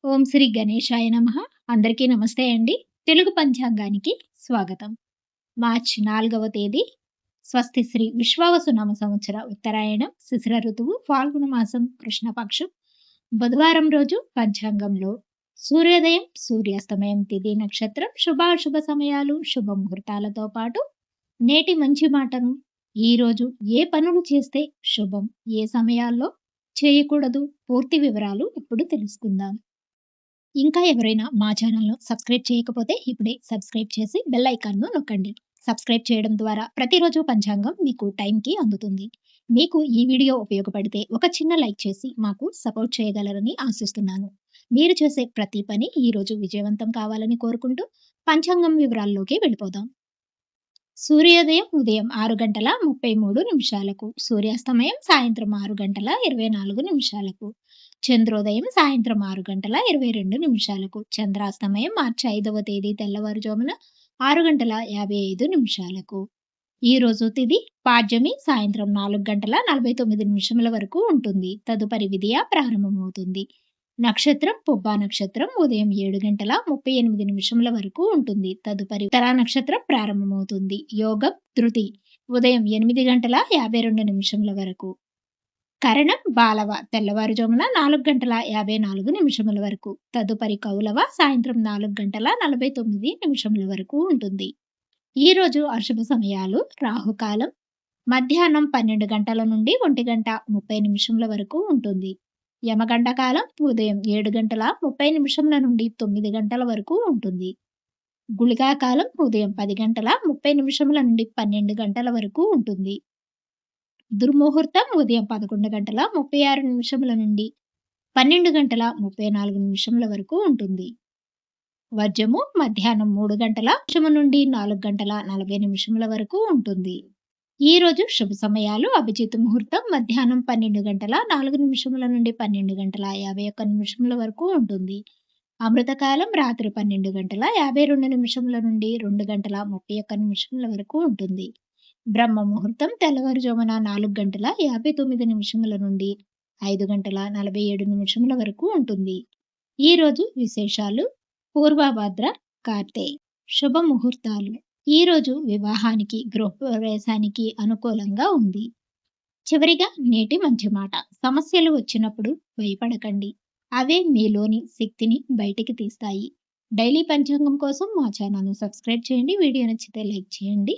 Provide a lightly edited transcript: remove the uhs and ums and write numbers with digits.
ఓం శ్రీ గణేశాయ నమః. అందరికీ నమస్తే అండి. తెలుగు పంచాంగానికి స్వాగతం. మార్చి 4వ తేదీ స్వస్తి శ్రీ విశ్వావసునామ సంవత్సర ఉత్తరాయణం శిశిర ఋతువు ఫాల్గుణ మాసం కృష్ణపక్షం బుధవారం రోజు పంచాంగంలో సూర్యోదయం సూర్యాస్తమయం తిథి నక్షత్రం శుభాశుభ సమయాలు శుభ ముహూర్తాలతో పాటు నేటి మంచి మాటను ఈరోజు ఏ పనులు చేస్తే శుభం, ఏ సమయాల్లో చేయకూడదు, పూర్తి వివరాలు ఇప్పుడు తెలుసుకుందాం. ఇంకా ఎవరైనా మా ఛానల్‌ను సబ్స్క్రైబ్ చేయకపోతే ఇప్పుడే సబ్స్క్రైబ్ చేసి బెల్ ఐకాన్‌ను నొక్కండి. సబ్స్క్రైబ్ చేయడం ద్వారా ప్రతిరోజు పంచాంగం మీకు టైంకి అందుతుంది. మీకు ఈ వీడియో ఉపయోగపడితే ఒక చిన్న లైక్ చేసి మాకు సపోర్ట్ చేయగలరని ఆశిస్తున్నాను. మీరు చేసే ప్రతి పని ఈరోజు విజయవంతం కావాలని కోరుకుంటూ పంచాంగం వివరాల్లోకి వెళ్ళిపోదాం. సూర్యోదయం ఉదయం 6:33 సూర్యాస్తమయం సాయంత్రం 6:24 చంద్రోదయం సాయంత్రం 6:22 చంద్రాస్తమయం మార్చి 5వ తేదీ తెల్లవారుజామున 6:55 ఈ రోజు తిథి పాడ్యమి సాయంత్రం 4:49 వరకు ఉంటుంది. తదుపరి విధియ ప్రారంభమవుతుంది. నక్షత్రం పుబ్బా నక్షత్రం ఉదయం 7:38 వరకు ఉంటుంది. తదుపరి ఉత్తరా నక్షత్రం ప్రారంభమవుతుంది. యోగం ధృతి ఉదయం 8:52 వరకు. కరణం బాలవ తెల్లవారుజామున 4:54 వరకు. తదుపరి కౌలవ సాయంత్రం 4:49 వరకు ఉంటుంది. ఈ రోజు అశుభ సమయాలు రాహుకాలం మధ్యాహ్నం 12 గంటల నుండి 1:30 వరకు ఉంటుంది. యమగండ కాలం ఉదయం 7:30 నుండి 9 గంటల వరకు ఉంటుంది. గుళికా కాలం ఉదయం 10:30 నుండి 12 గంటల వరకు ఉంటుంది. దుర్ముహూర్తం ఉదయం 11:36 నుండి 12:34 వరకు ఉంటుంది. వర్జము మధ్యాహ్నం 3 నుండి 4:40 వరకు ఉంటుంది. ఈ రోజు శుభ సమయాలు అభిజిత్ ముహూర్తం మధ్యాహ్నం 12:04 నుండి 12:51 వరకు ఉంటుంది. అమృతకాలం రాత్రి 12:52 నుండి 2:31 వరకు ఉంటుంది. బ్రహ్మ ముహూర్తం తెల్లవారుజామున 4:59 నుండి 5:47 వరకు ఉంటుంది. ఈ రోజు విశేషాలు పూర్వభద్ర కార్తె శుభ ముహూర్తాలు. ఈ రోజు వివాహానికి గృహప్రవేశానికి అనుకూలంగా ఉంది. చివరిగా నేటి మంచి మాట, సమస్యలు వచ్చినప్పుడు భయపడకండి, అవే మీలోని శక్తిని బయటికి తీస్తాయి. డైలీ పంచాంగం కోసం మా ఛానల్‌ను సబ్స్క్రైబ్ చేయండి. వీడియో నచ్చితే లైక్ చేయండి.